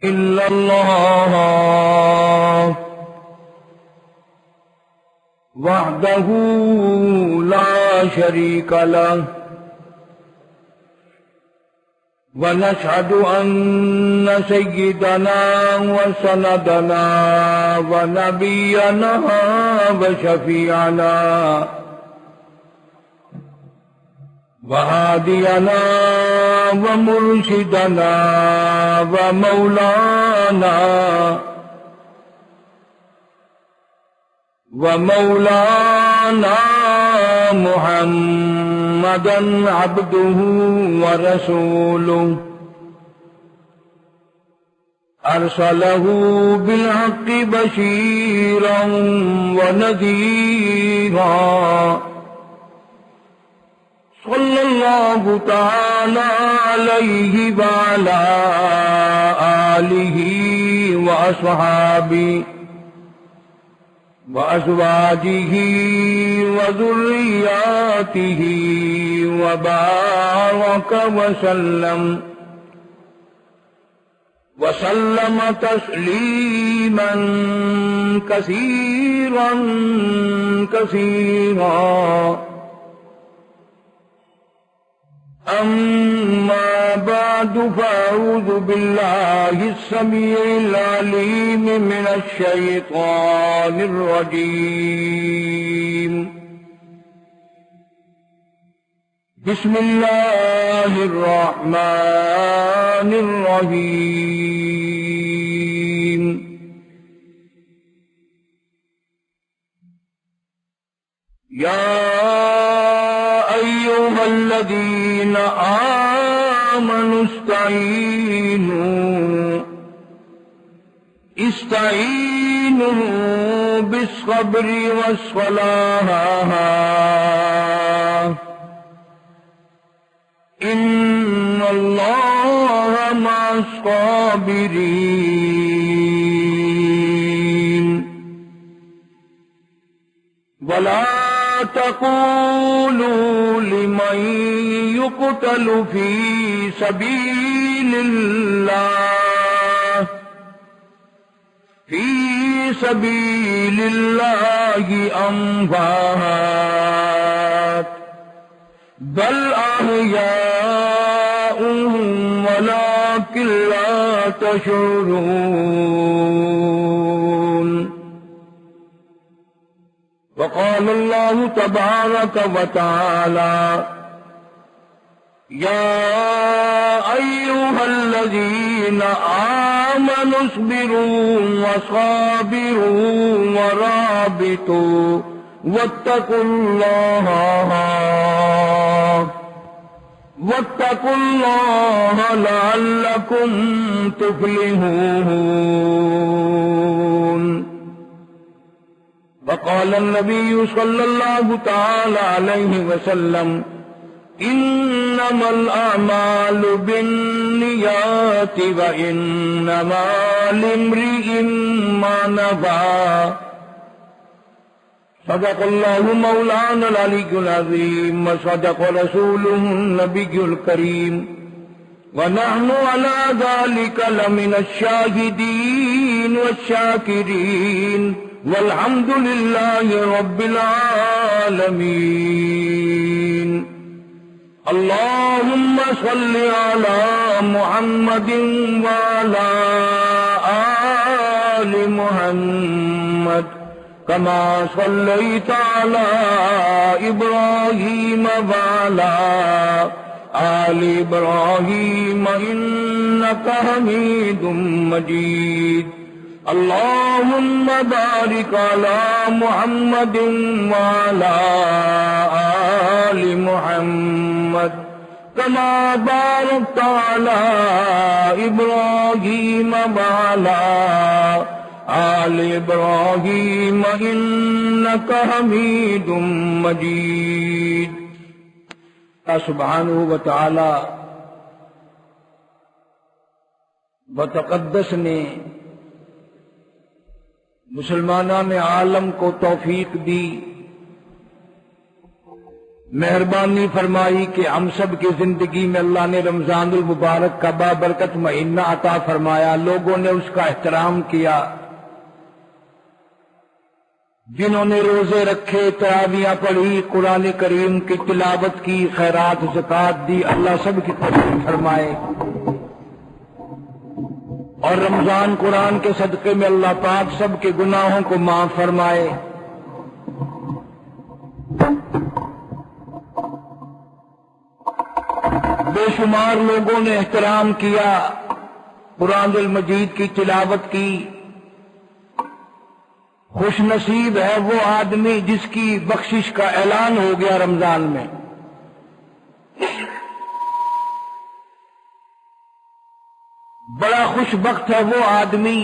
إلا الله وحده لا شريك له ونشهد أن سيدنا وسندنا ونبينا وشفيعنا وهادينا ومرشدنا ومولانا محمدا عبده ورسوله أرسله بالحق بشيرا ونذيرا صلى الله تعالى عليه وعلى آله وأصحابه وأزواجه وذرياته وبارك وسلم تسليما كثيرا أما بعد فأعوذ بالله السميع العليم من الشيطان الرجيم بسم الله الرحمن الرحيم يا أيها الذين آمنوا استعينوا بالصبر والصلاة إن الله مع الصابرين ولا تقولوا لمن يقتل في سبيل الله أموات بل أحياء ولكن لا تشعرون وقال الله تبارك وتعالى يا أيها الذين آمنوا اصبروا وصابروا ورابطوا واتقوا الله لعلكم تفلحون وقال النبي صلى الله تعالى عليه وسلم إنما الأعمال بالنيات وإنما لامرئ ما نوى صدق الله مولانا العلي العظيم وصدق رسوله النبي الكريم ونحن على ذلك لمن الشاهدين والشاكرين والحمد لله رب العالمين اللهم صل على محمد وعلى آل محمد كما صليت على إبراهيم وعلى آل إبراهيم إنك حميد مجيد اللهم بارك على محمد وعلى آل محمد كما باركت على إبراهيم وعلى آل إبراهيم إنك حميد مجيد. سبحانہ و تعالی و تقدس نے مسلمانان عالم کو توفیق دی، مہربانی فرمائی کہ ہم سب کی زندگی میں اللہ نے رمضان المبارک کا بابرکت مہینہ عطا فرمایا، لوگوں نے اس کا احترام کیا، جنہوں نے روزے رکھے، تراویحیں پڑھی، قرآن کریم کی تلاوت کی، خیرات زکوٰۃ دی، اللہ سب کی قبول فرمائے، اور رمضان قرآن کے صدقے میں اللہ پاک سب کے گناہوں کو معاف فرمائے۔ بے شمار لوگوں نے احترام کیا، قرآن المجید کی تلاوت کی۔ خوش نصیب ہے وہ آدمی جس کی بخشش کا اعلان ہو گیا رمضان میں۔ بڑا خوش بخت ہے وہ آدمی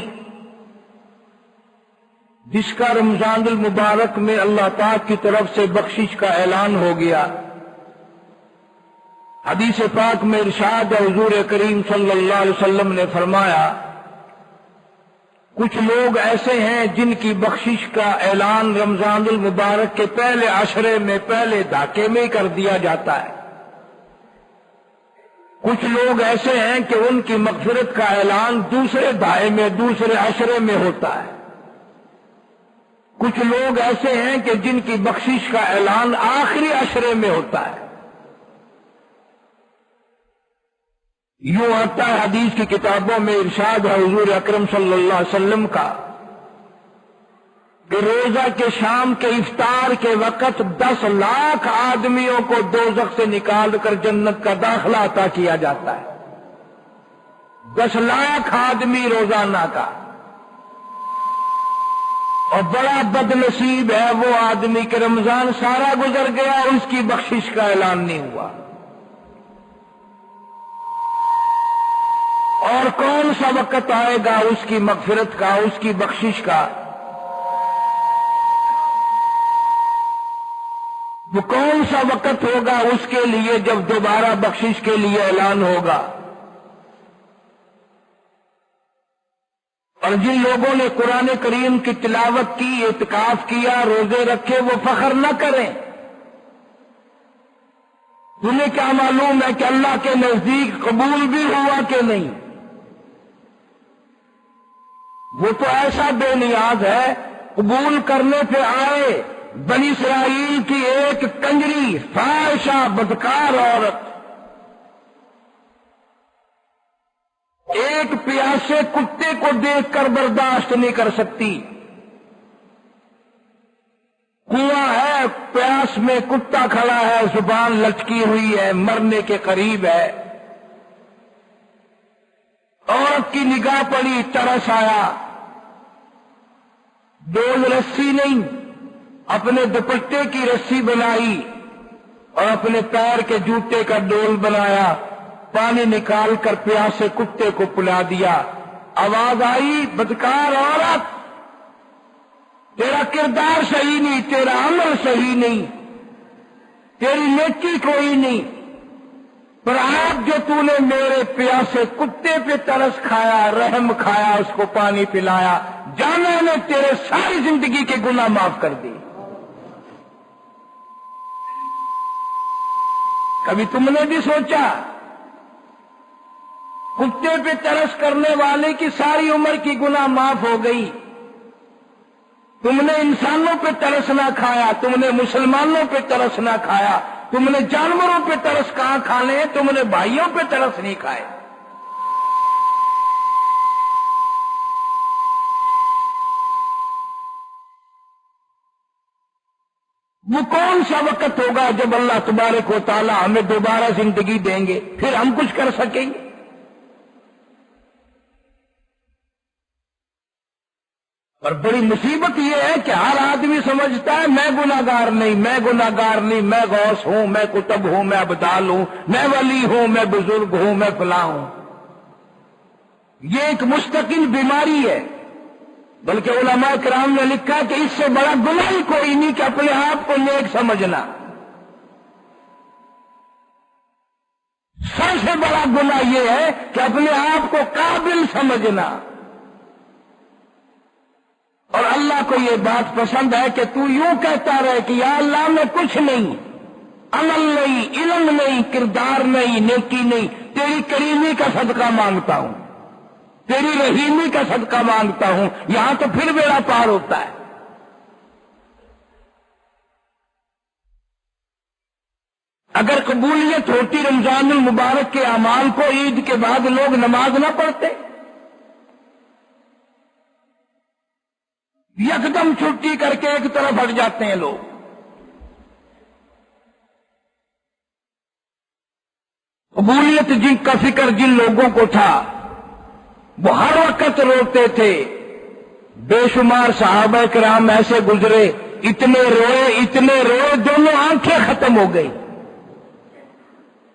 جس کا رمضان المبارک میں اللہ پاک کی طرف سے بخشش کا اعلان ہو گیا۔ حدیث پاک میں ارشاد ہے، حضور کریم صلی اللہ علیہ وسلم نے فرمایا، کچھ لوگ ایسے ہیں جن کی بخشش کا اعلان رمضان المبارک کے پہلے عشرے میں، پہلے دھاکے میں کر دیا جاتا ہے۔ کچھ لوگ ایسے ہیں کہ ان کی مغفرت کا اعلان دوسرے دھائے میں، دوسرے عشرے میں ہوتا ہے۔ کچھ لوگ ایسے ہیں کہ جن کی بخشش کا اعلان آخری عشرے میں ہوتا ہے۔ یوں آتا ہے حدیث کی کتابوں میں، ارشاد ہے حضور اکرم صلی اللہ علیہ وسلم کا کہ روزہ کے شام کے افطار کے وقت 10 لاکھ آدمیوں کو دوزخ سے نکال کر جنت کا داخلہ عطا کیا جاتا ہے۔ 10 لاکھ آدمی روزانہ کا۔ اور بڑا بد نصیب ہے وہ آدمی کہ رمضان سارا گزر گیا اور اس کی بخشش کا اعلان نہیں ہوا۔ اور کون سا وقت آئے گا اس کی مغفرت کا، اس کی بخشش کا؟ وہ کون سا وقت ہوگا اس کے لیے جب دوبارہ بخشش کے لیے اعلان ہوگا؟ اور جن لوگوں نے قرآن کریم کی تلاوت کی، اعتکاف کیا، روزے رکھے، وہ فخر نہ کریں۔ تمہیں کیا معلوم ہے کہ اللہ کے نزدیک قبول بھی ہوا کہ نہیں؟ وہ تو ایسا بے نیاز ہے، قبول کرنے پہ آئے بنی اسرائیل کی ایک کنجری، فاحشہ، بدکار عورت ایک پیاسے کتے کو دیکھ کر برداشت نہیں کر سکتی۔ کنواں ہے، پیاس میں کتا کھڑا ہے، زبان لٹکی ہوئی ہے، مرنے کے قریب ہے۔ عورت کی نگاہ پڑی، ترس آیا، ڈول رسی نہیں، اپنے دوپٹے کی رسی بنائی اور اپنے پیر کے جوتے کا ڈول بنایا، پانی نکال کر پیاسے کتے کو پلا دیا۔ آواز آئی، بدکار عورت، تیرا کردار صحیح نہیں، تیرا عمل صحیح نہیں، تیری نیکی کوئی نہیں، پر آج جو تو نے میرے پیاسے کتے پہ ترس کھایا، رحم کھایا، اس کو پانی پلایا، جانا نے تیرے ساری زندگی کے گناہ معاف کر دی۔ کبھی تم نے بھی سوچا کتے پہ ترس کرنے والے کی ساری عمر کی گناہ معاف ہو گئی؟ تم نے انسانوں پہ ترس نہ کھایا، تم نے مسلمانوں پہ ترس نہ کھایا، تم نے جانوروں پہ ترس کہاں کھانے ہیں، تم نے بھائیوں پہ ترس نہیں کھائے۔ وہ کون سا وقت ہوگا جب اللہ تبارک و تعالی ہمیں دوبارہ زندگی دیں گے، پھر ہم کچھ کر سکیں گے؟ اور بڑی مصیبت یہ ہے کہ ہر آدمی سمجھتا ہے میں گناہگار نہیں، میں گناہگار نہیں، میں غوث ہوں، میں کتب ہوں، میں ابدال ہوں، میں ولی ہوں، میں بزرگ ہوں، میں فلاں ہوں۔ یہ ایک مستقل بیماری ہے، بلکہ علماء کرام نے لکھا کہ اس سے بڑا گناہ ہی کوئی نہیں کہ اپنے آپ کو نیک سمجھنا۔ سب سے بڑا گناہ یہ ہے کہ اپنے آپ کو قابل سمجھنا۔ اور اللہ کو یہ بات پسند ہے کہ تو یوں کہتا رہے کہ یا اللہ میں کچھ نہیں، عمل نہیں، علم نہیں، کردار نہیں، نیکی نہیں، تیری کریمی کا صدقہ مانگتا ہوں، تیری رحیمی کا صدقہ مانگتا ہوں، یہاں تو پھر بیڑا پار ہوتا ہے۔ اگر قبولیت ہوتی رمضان المبارک کے اعمال کو، عید کے بعد لوگ نماز نہ پڑھتے، یکدم چھٹی کر کے ایک طرف ہٹ جاتے ہیں لوگ۔ قبولیت جن کا فکر جن لوگوں کو تھا وہ ہر وقت روتے تھے۔ بے شمار صحابہ کرام ایسے گزرے، اتنے روئے دونوں آنکھیں ختم ہو گئی،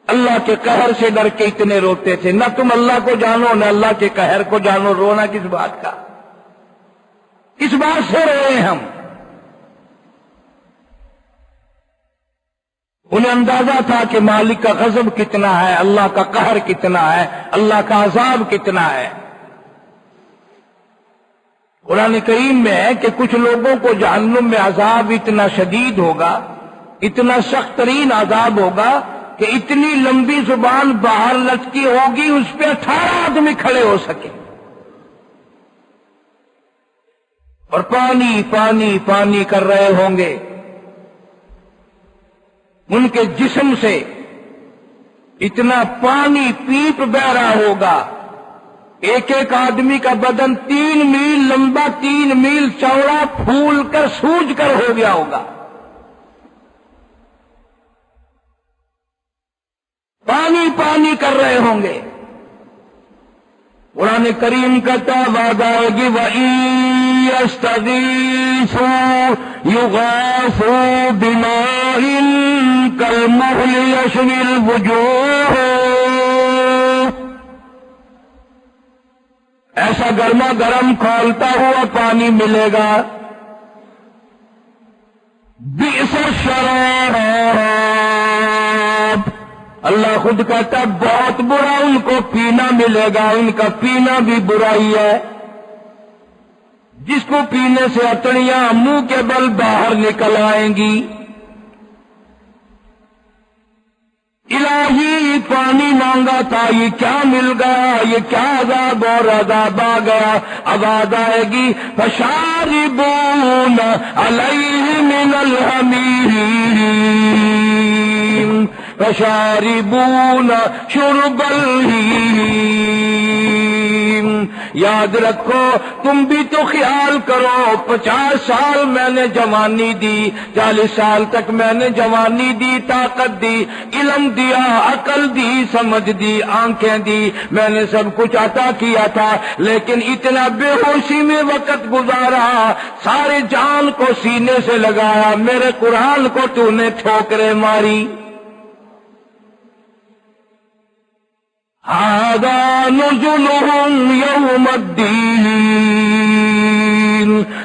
اللہ کے قہر سے ڈر کے اتنے روتے تھے۔ نہ تم اللہ کو جانو نہ اللہ کے قہر کو جانو، رونا کس بات کا؟ اس بات سے روئے ہم۔ انہیں اندازہ تھا کہ مالک کا غضب کتنا ہے، اللہ کا قہر کتنا ہے، اللہ کا عذاب کتنا ہے۔ قرآن کریم میں ہے کہ کچھ لوگوں کو جہنم میں عذاب اتنا شدید ہوگا، اتنا سخت ترین عذاب ہوگا کہ اتنی لمبی زبان باہر لٹکی ہوگی، اس پہ 18 آدمی کھڑے ہو سکے، اور پانی پانی پانی کر رہے ہوں گے۔ ان کے جسم سے اتنا پانی پیپ بہ رہا ہوگا، ایک ایک آدمی کا بدن 3 میل لمبا 3 میل چوڑا پھول کر سوج کر ہو گیا ہوگا، پانی پانی کر رہے ہوں گے۔ قرآن کریم کہتا وعدہ کہ وَإِن يَسْتَغِيثُوا يُغَاثُوا بِمَاءٍ كَالْمُهْلِ يَشْوِي الْوُجُوهَ، ایسا گرما گرم کھولتا ہوا پانی ملے گا۔ بئس الشراب، اللہ خود کہتا بہت برا ان کو پینا ملے گا، ان کا پینا بھی برائی ہے، جس کو پینے سے اٹڑیاں منہ کے بل باہر نکل آئیں گی۔ الہی پانی مانگا تھا، یہ کیا مل گیا، یہ کیا عذاب اور عذاب آ گیا۔ آواز آئے گی فشاربون علیہ من الحمیم فشاربون شرب الہیم۔ یاد رکھو، تم بھی تو خیال کرو، 50 سال میں نے جوانی دی، 40 سال تک میں نے جوانی دی، طاقت دی، علم دیا، عقل دی، سمجھ دی، آنکھیں دی، میں نے سب کچھ عطا کیا تھا، لیکن اتنا بے ہوشی میں وقت گزارا، سارے جان کو سینے سے لگایا، میرے قرآن کو تو نے ٹھوکریں ماری۔ هذا نزلهم يوم الدين،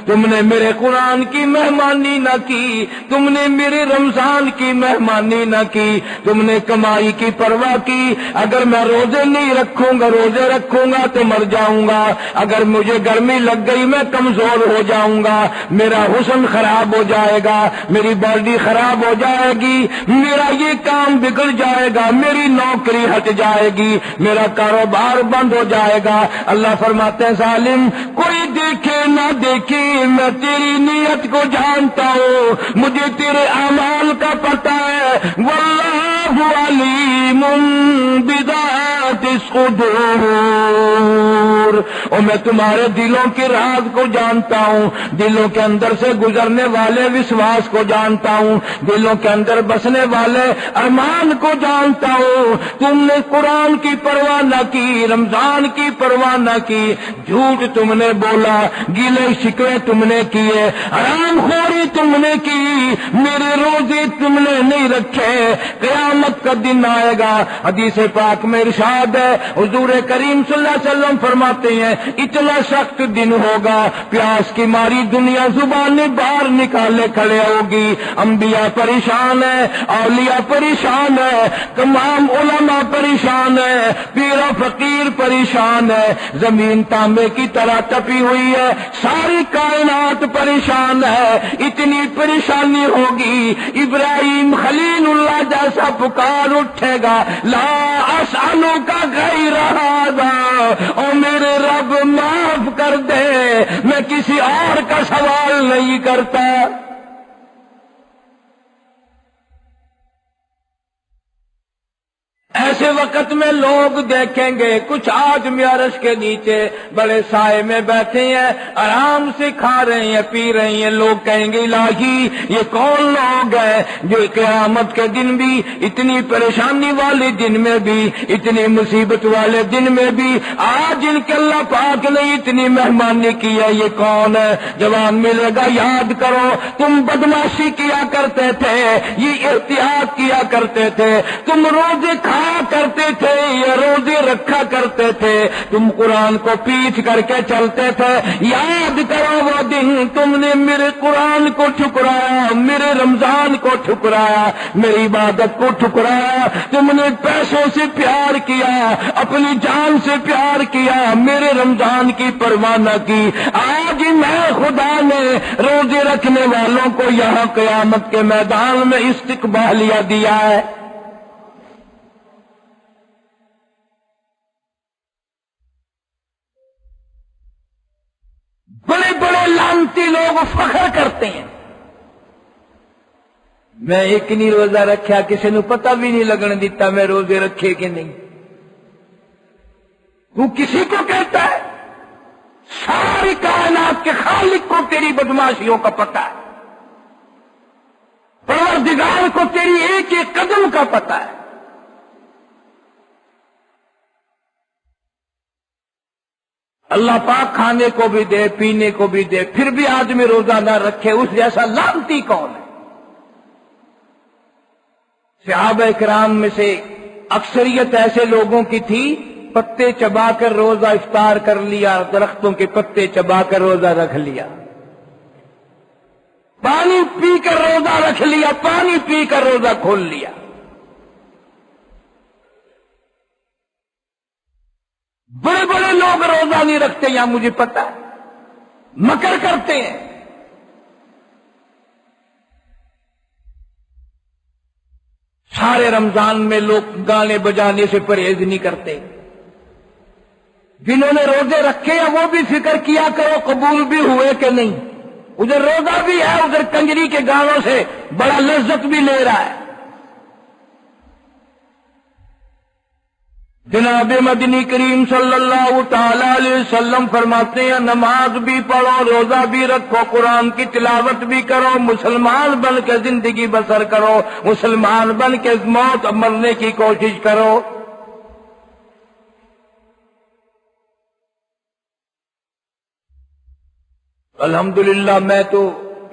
تم نے میرے قرآن کی مہمانی نہ کی، تم نے میرے رمضان کی مہمانی نہ کی، تم نے کمائی کی پرواہ کی۔ اگر میں روزے نہیں رکھوں گا، روزے رکھوں گا تو مر جاؤں گا، اگر مجھے گرمی لگ گئی میں کمزور ہو جاؤں گا، میرا حسن خراب ہو جائے گا، میری باڈی خراب ہو جائے گی، میرا یہ کام بگڑ جائے گا، میری نوکری ہٹ جائے گی، میرا کاروبار بند ہو جائے گا۔ اللہ فرماتے ہیں ظالم، کوئی دیکھے نہ دیکھے میں تیری نیت کو جانتا ہوں، مجھے تیرے اعمال کا پتہ ہے۔ واللہ علیم بذات الصدور، اور میں تمہارے دلوں کے راز کو جانتا ہوں، دلوں کے اندر سے گزرنے والے وشواس کو جانتا ہوں، دلوں کے اندر بسنے والے ارمان کو جانتا ہوں۔ تم نے قرآن کی پرواہ نہ کی، رمضان کی پرواہ نہ کی، جھوٹ تم نے بولا، گیلے شکوے تم نے کیے، حرام خوری تم نے کی، میرے روزے تم نے نہیں رکھے۔ قیامت کا دن آئے گا، حدیث پاک میں ارشاد یاد ہے حضور کریم صلی اللہ علیہ وسلم فرماتے ہیں اتنا سخت دن ہوگا پیاس کی ماری دنیا زبانیں باہر نکالے کھڑے ہوگی، انبیاء پریشان ہے، اولیاء پریشان ہے، تمام علماء پریشان ہے، پیر و فقیر پریشان ہے، زمین تانبے کی طرح تپی ہوئی ہے، ساری کائنات پریشان ہے، اتنی پریشانی ہوگی ابراہیم خلیل اللہ جیسا پکار اٹھے گا لا اسألک غیر ھذا، او میرے رب معاف کر دے میں کسی اور کا سوال نہیں کرتا۔ ایسے وقت میں لوگ دیکھیں گے کچھ آدمی عرش کے نیچے بڑے سائے میں بیٹھے ہیں، آرام سے کھا رہے ہیں پی رہے ہیں، لوگ کہیں گے الہی یہ کون لوگ ہیں جو قیامت کے دن بھی، اتنی پریشانی والے دن میں بھی، اتنی مصیبت والے دن میں بھی آج ان کے اللہ پاک نے اتنی مہمانی کی ہے، یہ کون ہے؟ جواب ملے گا یاد کرو تم بدماشی کیا کرتے تھے، یہ احتیاط کیا کرتے تھے، تم روزے کھا کرتے تھے یا روزے رکھا کرتے تھے، تم قرآن کو پیچھ کر کے چلتے تھے، یاد کرو وہ دن تم نے میرے قرآن کو ٹھکرایا، میرے رمضان کو ٹھکرایا، میری عبادت کو ٹھکرایا، تم نے پیسوں سے پیار کیا، اپنی جان سے پیار کیا، میرے رمضان کی پرواہ نہ کی۔ آج میں خدا نے روزے رکھنے والوں کو یہاں قیامت کے میدان میں استقبالیہ دیا ہے۔ بڑے بڑے لانتی لوگ فخر کرتے ہیں میں ایک نہیں روزہ رکھا، کسی نے پتہ بھی نہیں لگنے دیتا میں روزے رکھے کہ نہیں۔ تو کسی کو کہتا ہے؟ ساری کائنات کے خالق کو تیری بدماشیوں کا پتہ ہے، پروردگار کو تیری ایک ایک قدم کا پتہ ہے۔ اللہ پاک کھانے کو بھی دے پینے کو بھی دے، پھر بھی آدمی روزہ نہ رکھے، اس جیسا لعنتی کون ہے؟ صحابہ کرام میں سے اکثریت ایسے لوگوں کی تھی پتے چبا کر روزہ افطار کر لیا، درختوں کے پتے چبا کر روزہ رکھ لیا، پانی پی کر روزہ رکھ لیا، پانی پی کر روزہ کھول لیا۔ بڑے بڑے لوگ روزہ نہیں رکھتے یا مجھے پتا ہے، مکر کرتے ہیں۔ سارے رمضان میں لوگ گانے بجانے سے پرہیز نہیں کرتے۔ جنہوں نے روزے رکھے ہیں وہ بھی فکر کیا کرو قبول بھی ہوئے کہ نہیں۔ ادھر روزہ بھی ہے، ادھر کنجری کے گانوں سے بڑا لذت بھی لے رہا ہے۔ جناب مدنی کریم صلی اللہ تعالی علیہ وسلم فرماتے ہیں نماز بھی پڑھو، روزہ بھی رکھو، قرآن کی تلاوت بھی کرو، مسلمان بن کے زندگی بسر کرو، مسلمان بن کے موت مرنے کی کوشش کرو۔ الحمدللہ میں تو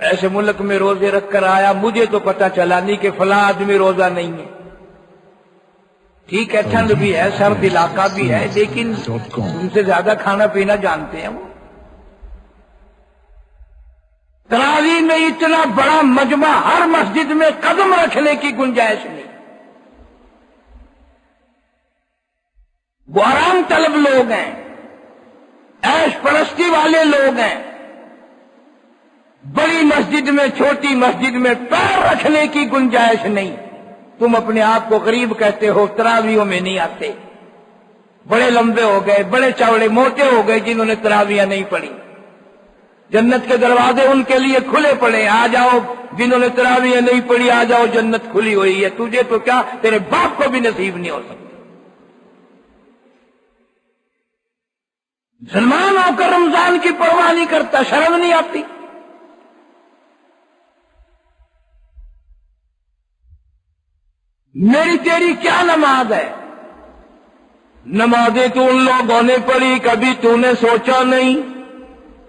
ایسے ملک میں روزے رکھ کر آیا، مجھے تو پتہ چلا نہیں کہ فلاں آدمی روزہ نہیں ہے۔ ٹھیک ہے ٹھنڈ بھی ہے، سرد علاقہ بھی ہے، لیکن ان سے زیادہ کھانا پینا جانتے ہیں وہ۔ تراویح میں اتنا بڑا مجمع، ہر مسجد میں قدم رکھنے کی گنجائش نہیں۔ وہ آرام طلب لوگ ہیں، عیش پرستی والے لوگ ہیں، بڑی مسجد میں چھوٹی مسجد میں پیر رکھنے کی گنجائش نہیں۔ تم اپنے آپ کو غریب کہتے ہو، تراویحوں میں نہیں آتے، بڑے لمبے ہو گئے، بڑے چوڑے موٹے ہو گئے جنہوں نے تراویح نہیں پڑھی۔ جنت کے دروازے ان کے لیے کھلے پڑے، آ جاؤ جنہوں نے تراویح نہیں پڑھی، آ جاؤ جنت کھلی ہوئی ہے، تجھے تو کیا تیرے باپ کو بھی نصیب نہیں ہو سکتا۔ مسلمان ہو کر رمضان کی پرواہ نہیں کرتا، شرم نہیں آتی؟ میری تیری کیا نماز ہے؟ نمازیں تو ان لوگوں نے پڑھی، کبھی تو نے سوچا نہیں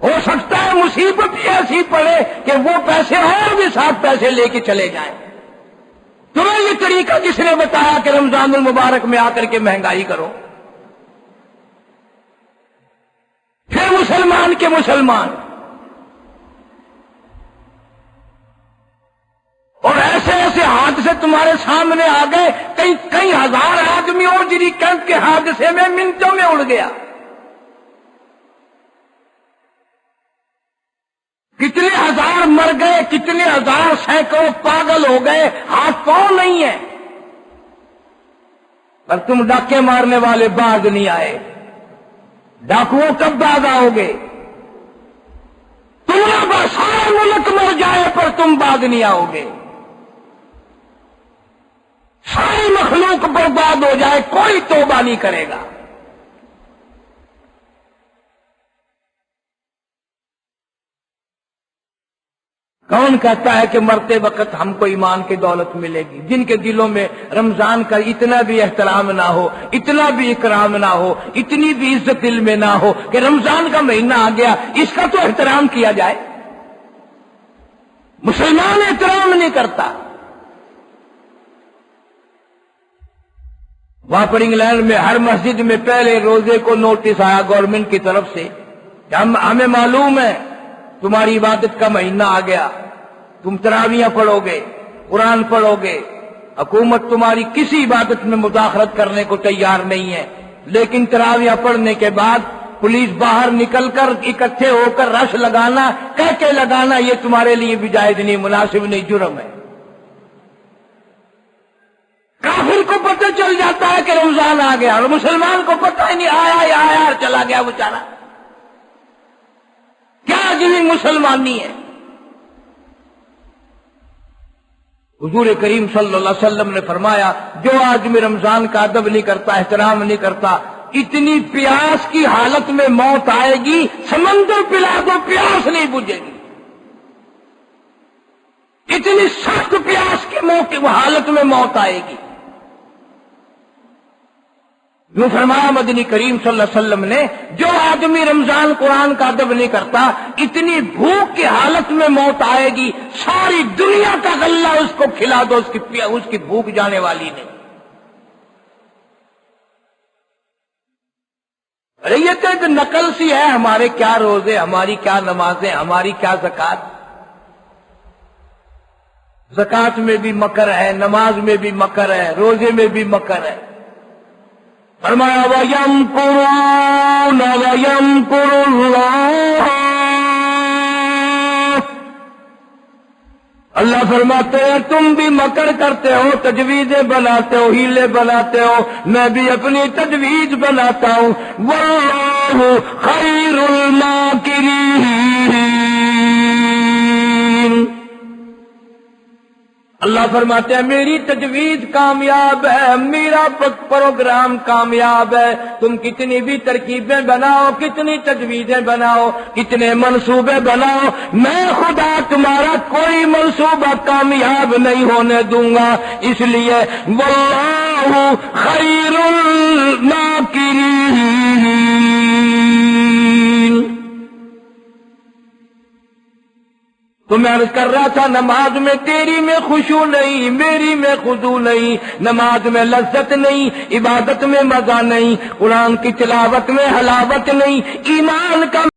ہو سکتا ہے مصیبت ہی ایسی پڑے کہ وہ پیسے اور بھی 7 پیسے لے کے چلے جائیں. تمہیں یہ طریقہ کس نے بتایا کہ رمضان المبارک میں آ کر کے مہنگائی کرو؟ پھر مسلمان کے مسلمان اور ایسے ایسے حادثے تمہارے سامنے آ گئے. کئی ہزار آدمی اور جری کیمپ کے حادثے میں منٹوں میں اڑ گیا. کتنے ہزار مر گئے, کتنے ہزار سینکڑوں پاگل ہو گئے, ہاتھ پاؤں نہیں ہے. پر تم ڈاکے مارنے والے باز نہیں آئے. ڈاکوؤں کب باز آؤ گے؟ تمہارا سارا ملک مر جائے پر تم باز نہیں آؤ گے. ساری مخلوق برباد ہو جائے کوئی توبہ نہیں کرے گا. کون کہتا ہے کہ مرتے وقت ہم کو ایمان کی دولت ملے گی؟ جن کے دلوں میں رمضان کا اتنا بھی احترام نہ ہو, اتنا بھی اکرام نہ ہو, اتنی بھی عزت دل میں نہ ہو کہ رمضان کا مہینہ آ گیا اس کا تو احترام کیا جائے. مسلمان احترام نہیں کرتا. وہاں پر انگلینڈ میں ہر مسجد میں پہلے روزے کو نوٹس آیا گورنمنٹ کی طرف سے کہ ہمیں معلوم ہے تمہاری عبادت کا مہینہ آ گیا, تم تراویاں پڑھو گے, قرآن پڑھو گے, حکومت تمہاری کسی عبادت میں مداخلت کرنے کو تیار نہیں ہے, لیکن تراویاں پڑھنے کے بعد پولیس باہر نکل کر اکٹھے ہو کر رش لگانا, کہہ کے لگانا, یہ تمہارے لیے بھی جائز نہیں, مناسب نہیں, جرم ہے. کافر کو پتہ چل جاتا ہے کہ رمضان آ گیا اور مسلمان کو پتہ ہی نہیں, آیا اور چلا گیا بیچارہ. کیا عجیب مسلمانی ہے. حضور کریم صلی اللہ علیہ وسلم نے فرمایا جو آدمی رمضان کا ادب نہیں کرتا, احترام نہیں کرتا, اتنی پیاس کی حالت میں موت آئے گی, سمندر پلا دو پیاس نہیں بجھے گی. اتنی سخت پیاس کی حالت میں موت آئے گی. یوں فرمایا مدنی کریم صلی اللہ علیہ وسلم نے جو آدمی رمضان قرآن کا ادب نہیں کرتا, اتنی بھوک کی حالت میں موت آئے گی, ساری دنیا کا غلہ اس کو کھلا دو, اس کی بھوک جانے والی نہیں. ارے یہ تو ایک نقل سی ہے, ہمارے کیا روزے, ہماری کیا نمازیں, ہماری کیا زکات. زکات میں بھی مکر ہے, نماز میں بھی مکر ہے, روزے میں بھی مکر ہے. فرمایا وَيَمْكُرُونَ وَيَمْكُرُ اللَّهُ, اللہ فرماتے ہیں تم بھی مکر کرتے ہو, تجویزیں بناتے ہو, ہیلے بناتے ہو, میں بھی اپنی تجویز بناتا ہوں. وَاللَّهُ خَيْرُ الْمَاكِرِينَ, اللہ فرماتے ہیں میری تجویز کامیاب ہے, میرا پروگرام کامیاب ہے. تم کتنی بھی ترکیبیں بناؤ, کتنی تجویزیں بناؤ, کتنے منصوبے بناؤ, میں خدا تمہارا کوئی منصوبہ کامیاب نہیں ہونے دوں گا. اس لیے واللہ خیر الماکرین. تو میں عرض کر رہا تھا نماز میں تیری میں خشوع نہیں, میری میں خضوع نہیں, نماز میں لذت نہیں, عبادت میں مزہ نہیں, قرآن کی تلاوت میں حلاوت نہیں, ایمان کا